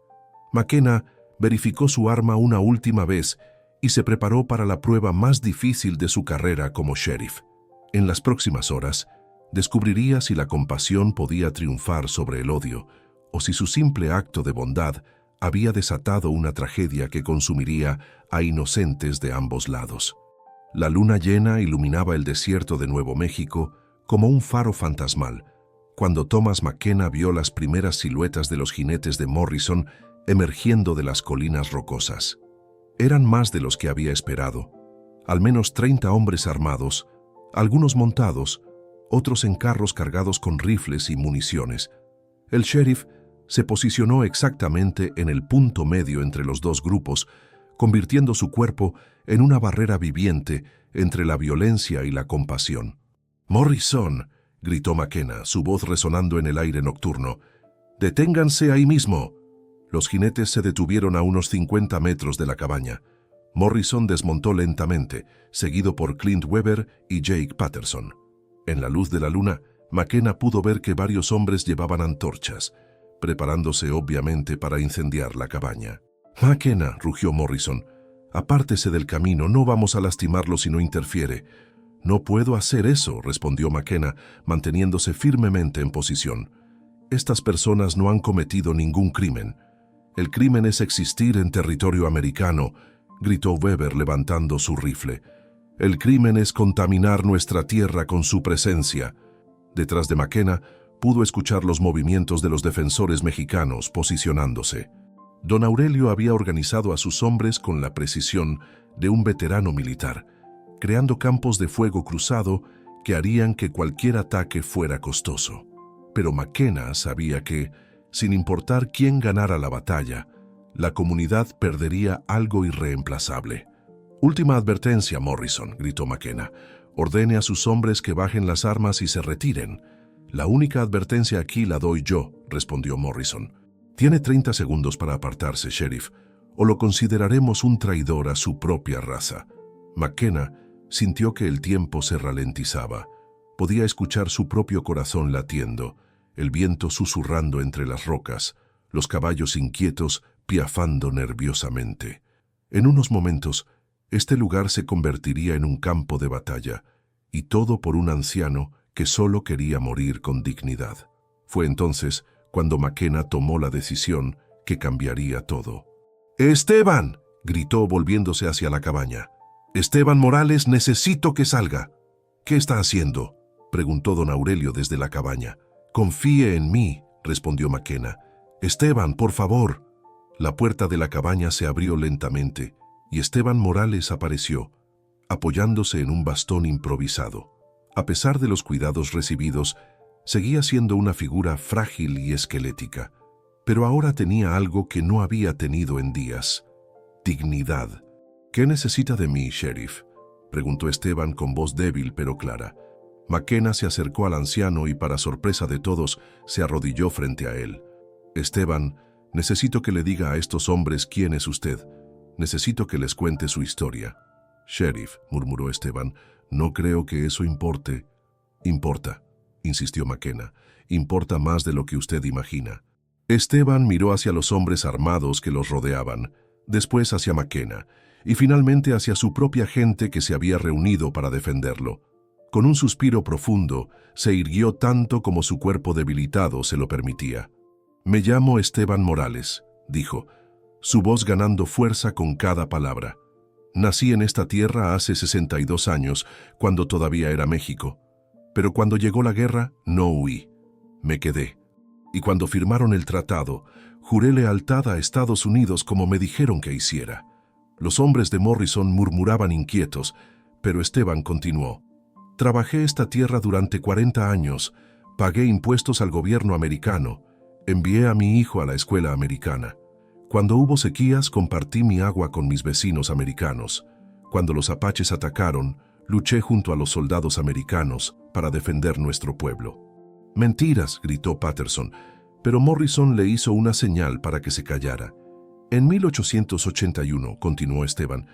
Speaker 1: McKenna verificó su arma una última vez y se preparó para la prueba más difícil de su carrera como sheriff. En las próximas horas, descubriría si la compasión podía triunfar sobre el odio, o si su simple acto de bondad había desatado una tragedia que consumiría a inocentes de ambos lados. La luna llena iluminaba el desierto de Nuevo México como un faro fantasmal, cuando Thomas McKenna vio las primeras siluetas de los jinetes de Morrison emergiendo de las colinas rocosas. Eran más de los que había esperado, al menos 30 hombres armados, algunos montados, otros en carros cargados con rifles y municiones. El sheriff se posicionó exactamente en el punto medio entre los dos grupos, convirtiendo su cuerpo en una barrera viviente entre la violencia y la compasión. «Morrison», gritó McKenna, su voz resonando en el aire nocturno, «deténganse ahí mismo». Los jinetes se detuvieron a unos 50 metros de la cabaña. Morrison desmontó lentamente, seguido por Clint Weber y Jake Patterson. En la luz de la luna, McKenna pudo ver que varios hombres llevaban antorchas, preparándose obviamente para incendiar la cabaña. «McKenna», rugió Morrison, «apártese del camino, no vamos a lastimarlo si no interfiere». «No puedo hacer eso», respondió McKenna, manteniéndose firmemente en posición. «Estas personas no han cometido ningún crimen. El crimen es existir en territorio americano», gritó Weber levantando su rifle. «El crimen es contaminar nuestra tierra con su presencia». Detrás de McKenna pudo escuchar los movimientos de los defensores mexicanos posicionándose. Don Aurelio había organizado a sus hombres con la precisión de un veterano militar, creando campos de fuego cruzado que harían que cualquier ataque fuera costoso. Pero McKenna sabía que, sin importar quién ganara la batalla, la comunidad perdería algo irreemplazable. «Última advertencia, Morrison», gritó McKenna. «Ordene a sus hombres que bajen las armas y se retiren». «La única advertencia aquí la doy yo», respondió Morrison. «Tiene 30 segundos para apartarse, sheriff, o lo consideraremos un traidor a su propia raza». McKenna sintió que el tiempo se ralentizaba. Podía escuchar su propio corazón latiendo, el viento susurrando entre las rocas, los caballos inquietos piafando nerviosamente. En unos momentos, este lugar se convertiría en un campo de batalla, y todo por un anciano que solo quería morir con dignidad. Fue entonces cuando McKenna tomó la decisión que cambiaría todo. «¡Esteban!», gritó volviéndose hacia la cabaña. «Esteban Morales, necesito que salga». «¿Qué está haciendo?», preguntó don Aurelio desde la cabaña. «Confíe en mí», respondió McKenna. «Esteban, por favor». La puerta de la cabaña se abrió lentamente y Esteban Morales apareció, apoyándose en un bastón improvisado. A pesar de los cuidados recibidos, seguía siendo una figura frágil y esquelética, pero ahora tenía algo que no había tenido en días: dignidad. «¿Qué necesita de mí, sheriff?», preguntó Esteban con voz débil pero clara. McKenna se acercó al anciano y, para sorpresa de todos, se arrodilló frente a él. «Esteban, necesito que le diga a estos hombres quién es usted. Necesito que les cuente su historia». «Sheriff», murmuró Esteban, «no creo que eso importe». «Importa», insistió McKenna. «Importa más de lo que usted imagina». Esteban miró hacia los hombres armados que los rodeaban, después hacia McKenna, y finalmente hacia su propia gente que se había reunido para defenderlo. Con un suspiro profundo, se irguió tanto como su cuerpo debilitado se lo permitía. «Me llamo Esteban Morales», dijo, su voz ganando fuerza con cada palabra. «Nací en esta tierra hace 62 años, cuando todavía era México. Pero cuando llegó la guerra, no huí. Me quedé. Y cuando firmaron el tratado, juré lealtad a Estados Unidos como me dijeron que hiciera». Los hombres de Morrison murmuraban inquietos, pero Esteban continuó. «Trabajé esta tierra durante 40 años, pagué impuestos al gobierno americano, envié a mi hijo a la escuela americana. Cuando hubo sequías, compartí mi agua con mis vecinos americanos. Cuando los apaches atacaron, luché junto a los soldados americanos para defender nuestro pueblo». «Mentiras», gritó Patterson, pero Morrison le hizo una señal para que se callara. «En 1881, continuó Esteban,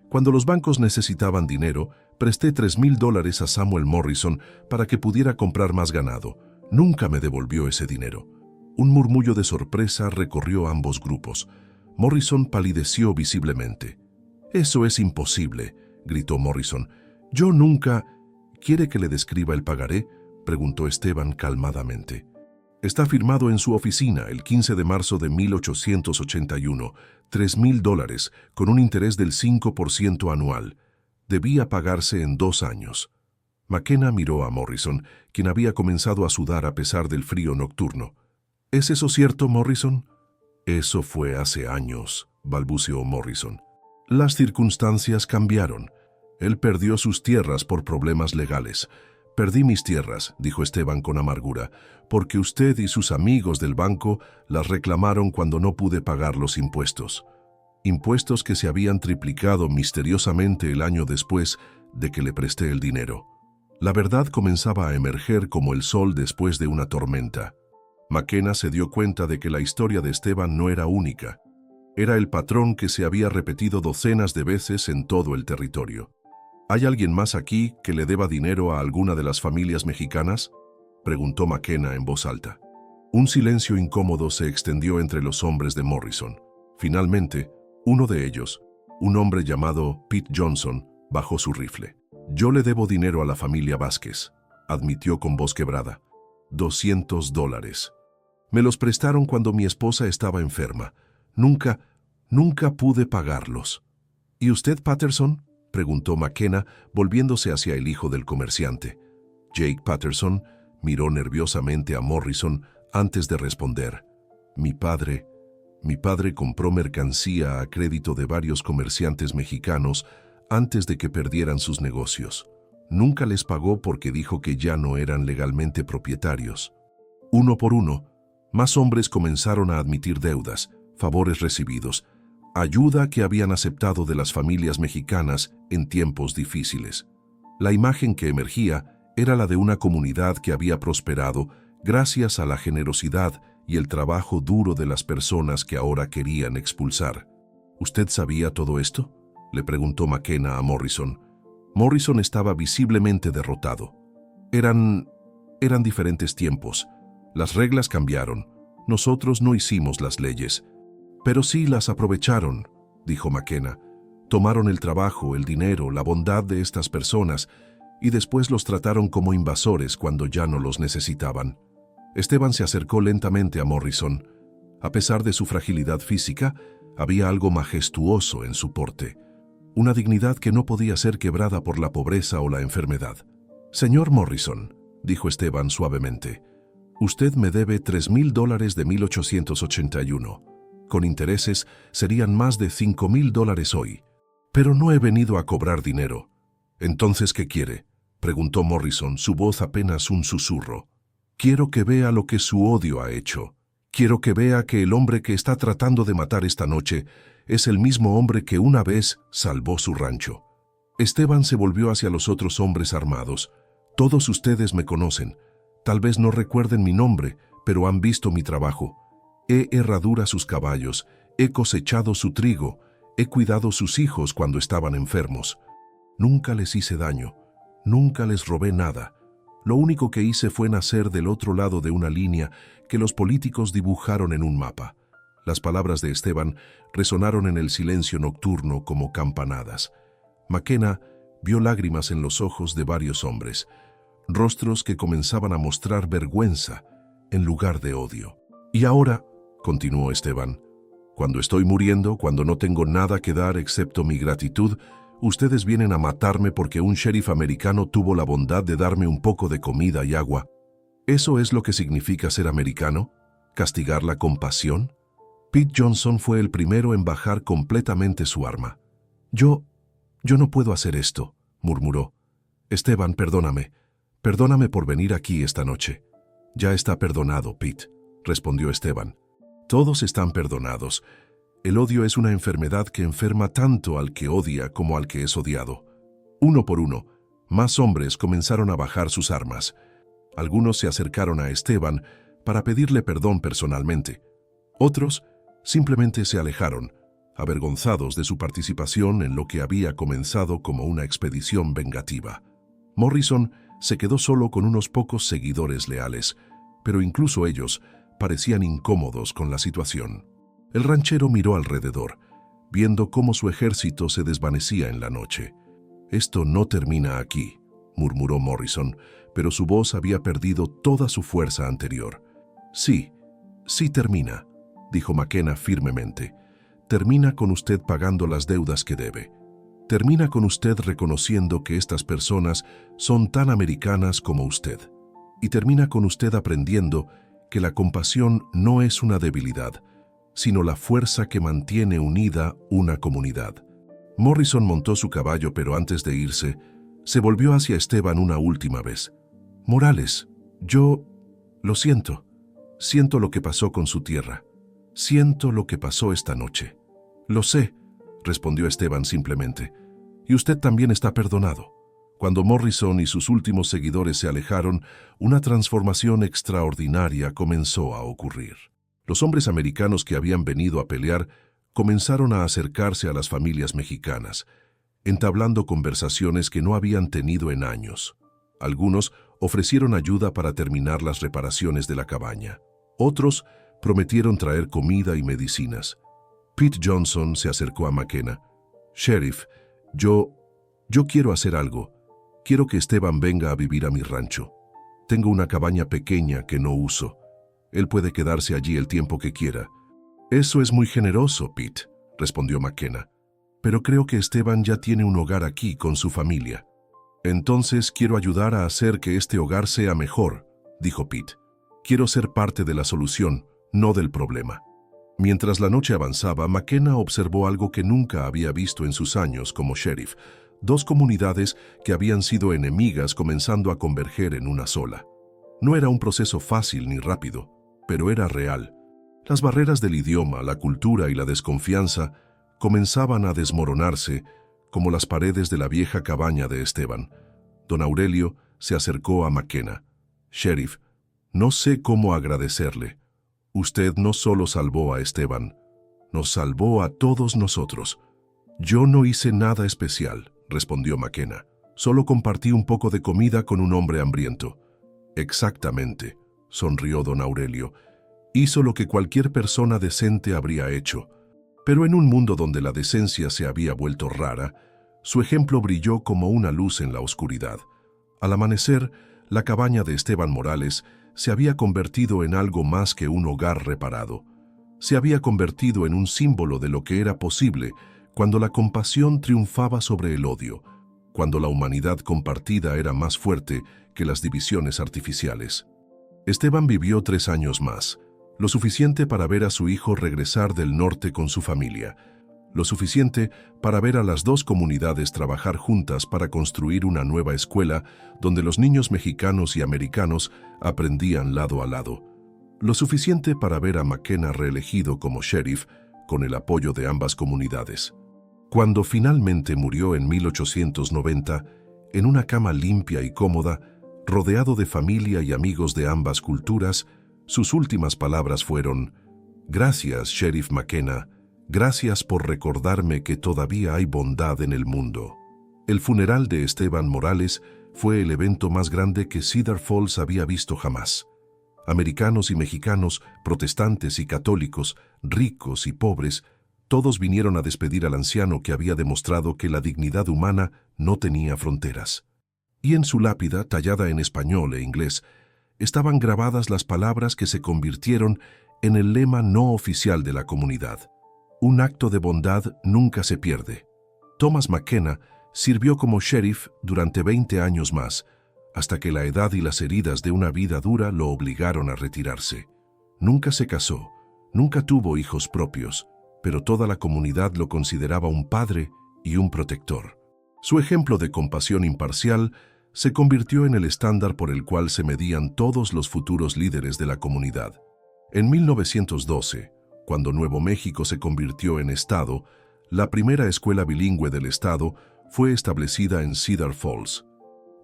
Speaker 1: cuando los bancos necesitaban dinero, presté $3,000 a Samuel Morrison para que pudiera comprar más ganado. Nunca me devolvió ese dinero». Un murmullo de sorpresa recorrió ambos grupos. Morrison palideció visiblemente. «Eso es imposible», gritó Morrison. «Yo nunca...» «¿Quiere que le describa el pagaré?», preguntó Esteban calmadamente. «Está firmado en su oficina el 15 de marzo de 1881, $3,000, con un interés del 5% anual. Debía pagarse en 2 años». McKenna miró a Morrison, quien había comenzado a sudar a pesar del frío nocturno. «¿Es eso cierto, Morrison?». «Eso fue hace años», balbuceó Morrison. «Las circunstancias cambiaron. Él perdió sus tierras por problemas legales. Perdí mis tierras», dijo Esteban con amargura, «porque usted y sus amigos del banco las reclamaron cuando no pude pagar los impuestos. Impuestos que se habían triplicado misteriosamente el año después de que le presté el dinero». La verdad comenzaba a emerger como el sol después de una tormenta. McKenna se dio cuenta de que la historia de Esteban no era única. Era el patrón que se había repetido docenas de veces en todo el territorio. «¿Hay alguien más aquí que le deba dinero a alguna de las familias mexicanas?», preguntó McKenna en voz alta. Un silencio incómodo se extendió entre los hombres de Morrison. Finalmente, uno de ellos, un hombre llamado Pete Johnson, bajó su rifle. «Yo le debo dinero a la familia Vázquez», admitió con voz quebrada. $200. «Me los prestaron cuando mi esposa estaba enferma. Nunca pude pagarlos». «¿Y usted, Patterson?», preguntó McKenna, volviéndose hacia el hijo del comerciante. Jake Patterson miró nerviosamente a Morrison antes de responder. Mi padre compró mercancía a crédito de varios comerciantes mexicanos antes de que perdieran sus negocios. Nunca les pagó porque dijo que ya no eran legalmente propietarios». Uno por uno, más hombres comenzaron a admitir deudas, favores recibidos, ayuda que habían aceptado de las familias mexicanas en tiempos difíciles. La imagen que emergía era la de una comunidad que había prosperado gracias a la generosidad y el trabajo duro de las personas que ahora querían expulsar. «¿Usted sabía todo esto?», le preguntó McKenna a Morrison. Morrison estaba visiblemente derrotado. Eran diferentes tiempos. Las reglas cambiaron. Nosotros no hicimos las leyes. «Pero sí las aprovecharon», dijo McKenna. «Tomaron el trabajo, el dinero, la bondad de estas personas y después los trataron como invasores cuando ya no los necesitaban». Esteban se acercó lentamente a Morrison. A pesar de su fragilidad física, había algo majestuoso en su porte, una dignidad que no podía ser quebrada por la pobreza o la enfermedad. «Señor Morrison», dijo Esteban suavemente, «usted me debe $3,000 de 1881. Con intereses serían más de $5,000 hoy. Pero no he venido a cobrar dinero. ¿Entonces qué quiere?, preguntó Morrison, su voz apenas un susurro. Quiero que vea lo que su odio ha hecho. Quiero que vea que el hombre que está tratando de matar esta noche es el mismo hombre que una vez salvó su rancho. Esteban se volvió hacia los otros hombres armados. Todos ustedes me conocen. Tal vez no recuerden mi nombre, pero han visto mi trabajo. He herradura sus caballos, he cosechado su trigo, he cuidado sus hijos cuando estaban enfermos. Nunca les hice daño, nunca les robé nada. Lo único que hice fue nacer del otro lado de una línea que los políticos dibujaron en un mapa. Las palabras de Esteban resonaron en el silencio nocturno como campanadas. McKenna vio lágrimas en los ojos de varios hombres, rostros que comenzaban a mostrar vergüenza en lugar de odio. Y ahora, continuó Esteban, cuando estoy muriendo, cuando no tengo nada que dar excepto mi gratitud, ustedes vienen a matarme porque un sheriff americano tuvo la bondad de darme un poco de comida y agua. ¿Eso es lo que significa ser americano? ¿Castigar la compasión? Pete Johnson fue el primero en bajar completamente su arma. Yo no puedo hacer esto, murmuró. Esteban, perdóname. Perdóname por venir aquí esta noche. Ya está perdonado, Pete, respondió Esteban. Todos están perdonados. El odio es una enfermedad que enferma tanto al que odia como al que es odiado. Uno por uno, más hombres comenzaron a bajar sus armas. Algunos se acercaron a Esteban para pedirle perdón personalmente. Otros simplemente se alejaron, avergonzados de su participación en lo que había comenzado como una expedición vengativa. Morrison se quedó solo con unos pocos seguidores leales, pero incluso ellos parecían incómodos con la situación. El ranchero miró alrededor, viendo cómo su ejército se desvanecía en la noche. «Esto no termina aquí», murmuró Morrison, pero su voz había perdido toda su fuerza anterior. «Sí, sí termina», dijo McKenna firmemente. «Termina con usted pagando las deudas que debe. Termina con usted reconociendo que estas personas son tan americanas como usted. Y termina con usted aprendiendo que la compasión no es una debilidad, sino la fuerza que mantiene unida una comunidad». Morrison montó su caballo, pero antes de irse, se volvió hacia Esteban una última vez. «Morales, yo lo siento. Siento lo que pasó con su tierra. Siento lo que pasó esta noche». «Lo sé», respondió Esteban simplemente. «Y usted también está perdonado». Cuando Morrison y sus últimos seguidores se alejaron, una transformación extraordinaria comenzó a ocurrir. Los hombres americanos que habían venido a pelear comenzaron a acercarse a las familias mexicanas, entablando conversaciones que no habían tenido en años. Algunos ofrecieron ayuda para terminar las reparaciones de la cabaña. Otros prometieron traer comida y medicinas. Pete Johnson se acercó a McKenna. «Sheriff, yo quiero hacer algo. Quiero que Esteban venga a vivir a mi rancho. Tengo una cabaña pequeña que no uso. Él puede quedarse allí el tiempo que quiera». «Eso es muy generoso, Pete», respondió McKenna. «Pero creo que Esteban ya tiene un hogar aquí con su familia». «Entonces quiero ayudar a hacer que este hogar sea mejor», dijo Pete. «Quiero ser parte de la solución, no del problema». Mientras la noche avanzaba, McKenna observó algo que nunca había visto en sus años como sheriff: dos comunidades que habían sido enemigas comenzando a converger en una sola. No era un proceso fácil ni rápido, pero era real. Las barreras del idioma, la cultura y la desconfianza comenzaban a desmoronarse como las paredes de la vieja cabaña de Esteban. Don Aurelio se acercó a McKenna. «Sheriff, no sé cómo agradecerle. Usted no solo salvó a Esteban, nos salvó a todos nosotros». «Yo no hice nada especial», respondió McKenna. «Solo compartí un poco de comida con un hombre hambriento». «Exactamente», sonrió don Aurelio. «Hizo lo que cualquier persona decente habría hecho». Pero en un mundo donde la decencia se había vuelto rara, su ejemplo brilló como una luz en la oscuridad. Al amanecer, la cabaña de Esteban Morales se había convertido en algo más que un hogar reparado. Se había convertido en un símbolo de lo que era posible cuando la compasión triunfaba sobre el odio, cuando la humanidad compartida era más fuerte que las divisiones artificiales. Esteban vivió 3 años más. Lo suficiente para ver a su hijo regresar del norte con su familia. Lo suficiente para ver a las dos comunidades trabajar juntas para construir una nueva escuela donde los niños mexicanos y americanos aprendían lado a lado. Lo suficiente para ver a McKenna reelegido como sheriff con el apoyo de ambas comunidades. Cuando finalmente murió en 1890, en una cama limpia y cómoda, rodeado de familia y amigos de ambas culturas, sus últimas palabras fueron: «Gracias, Sheriff McKenna, gracias por recordarme que todavía hay bondad en el mundo». El funeral de Esteban Morales fue el evento más grande que Cedar Falls había visto jamás. Americanos y mexicanos, protestantes y católicos, ricos y pobres, todos vinieron a despedir al anciano que había demostrado que la dignidad humana no tenía fronteras. Y en su lápida, tallada en español e inglés, estaban grabadas las palabras que se convirtieron en el lema no oficial de la comunidad: «Un acto de bondad nunca se pierde». Thomas McKenna sirvió como sheriff durante 20 años más, hasta que la edad y las heridas de una vida dura lo obligaron a retirarse. Nunca se casó, nunca tuvo hijos propios, pero toda la comunidad lo consideraba un padre y un protector. Su ejemplo de compasión imparcial se convirtió en el estándar por el cual se medían todos los futuros líderes de la comunidad. En 1912, cuando Nuevo México se convirtió en estado, la primera escuela bilingüe del estado fue establecida en Cedar Falls.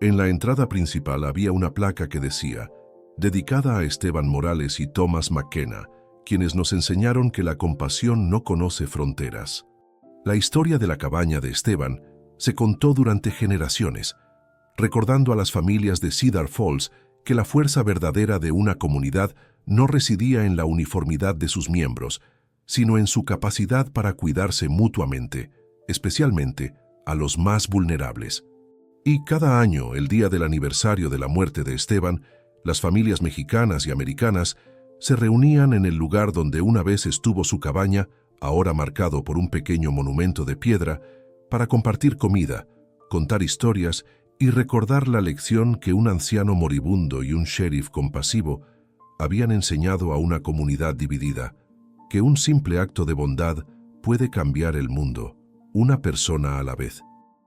Speaker 1: En la entrada principal había una placa que decía: «Dedicada a Esteban Morales y Thomas McKenna, quienes nos enseñaron que la compasión no conoce fronteras». La historia de la cabaña de Esteban se contó durante generaciones, recordando a las familias de Cedar Falls que la fuerza verdadera de una comunidad no residía en la uniformidad de sus miembros, sino en su capacidad para cuidarse mutuamente, especialmente a los más vulnerables. Y cada año, el día del aniversario de la muerte de Esteban, las familias mexicanas y americanas se reunían en el lugar donde una vez estuvo su cabaña, ahora marcado por un pequeño monumento de piedra, para compartir comida, contar historias y recordar la lección que un anciano moribundo y un sheriff compasivo habían enseñado a una comunidad dividida: que un simple acto de bondad puede cambiar el mundo, una persona a la vez,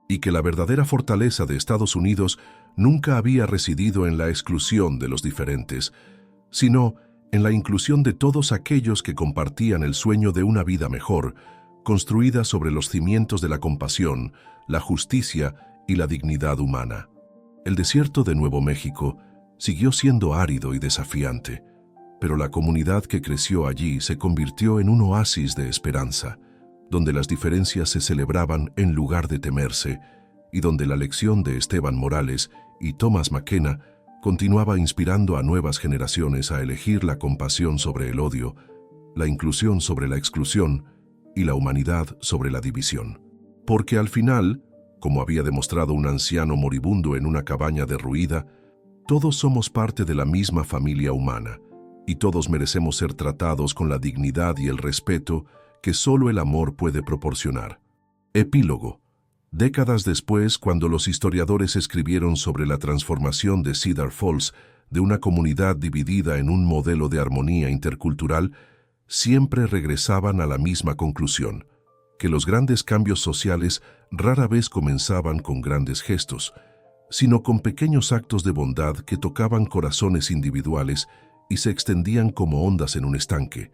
Speaker 1: y que la verdadera fortaleza de Estados Unidos nunca había residido en la exclusión de los diferentes, sino en la inclusión de todos aquellos que compartían el sueño de una vida mejor, construida sobre los cimientos de la compasión, la justicia y la dignidad humana. El desierto de Nuevo México siguió siendo árido y desafiante, pero la comunidad que creció allí se convirtió en un oasis de esperanza, donde las diferencias se celebraban en lugar de temerse, y donde la lección de Esteban Morales y Thomas McKenna continuaba inspirando a nuevas generaciones a elegir la compasión sobre el odio, la inclusión sobre la exclusión y la humanidad sobre la división. Porque al final, como había demostrado un anciano moribundo en una cabaña derruida, todos somos parte de la misma familia humana, y todos merecemos ser tratados con la dignidad y el respeto que solo el amor puede proporcionar. Epílogo. Décadas después, cuando los historiadores escribieron sobre la transformación de Cedar Falls de una comunidad dividida en un modelo de armonía intercultural, siempre regresaban a la misma conclusión: que los grandes cambios sociales rara vez comenzaban con grandes gestos, sino con pequeños actos de bondad que tocaban corazones individuales y se extendían como ondas en un estanque.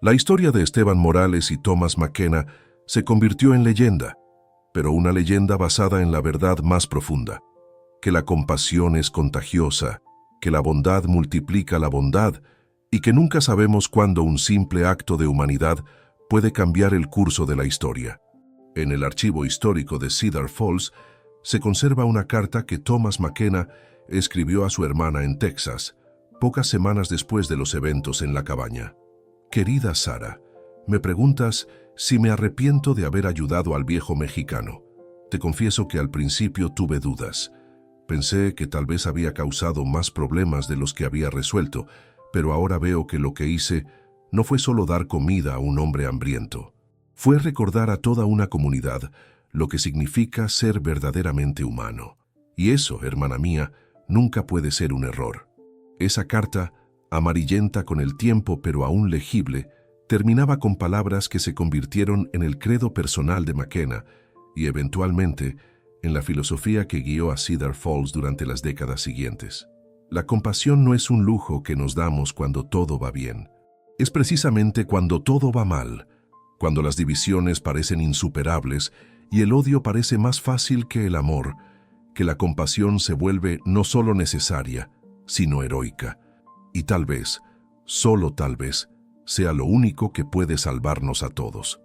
Speaker 1: La historia de Esteban Morales y Thomas McKenna se convirtió en leyenda, pero una leyenda basada en la verdad más profunda: que la compasión es contagiosa, que la bondad multiplica la bondad y que nunca sabemos cuándo un simple acto de humanidad puede cambiar el curso de la historia. En el archivo histórico de Cedar Falls se conserva una carta que Thomas McKenna escribió a su hermana en Texas, pocas semanas después de los eventos en la cabaña. «Querida Sara, me preguntas si me arrepiento de haber ayudado al viejo mexicano. Te confieso que al principio tuve dudas. Pensé que tal vez había causado más problemas de los que había resuelto, pero ahora veo que lo que hice no fue solo dar comida a un hombre hambriento. Fue recordar a toda una comunidad lo que significa ser verdaderamente humano. Y eso, hermana mía, nunca puede ser un error». Esa carta amarillenta con el tiempo pero aún legible, terminaba con palabras que se convirtieron en el credo personal de McKenna y eventualmente en la filosofía que guió a Cedar Falls durante las décadas siguientes. La compasión no es un lujo que nos damos cuando todo va bien. Es precisamente cuando todo va mal, cuando las divisiones parecen insuperables y el odio parece más fácil que el amor, que la compasión se vuelve no solo necesaria, sino heroica. Y tal vez, solo tal vez, sea lo único que puede salvarnos a todos.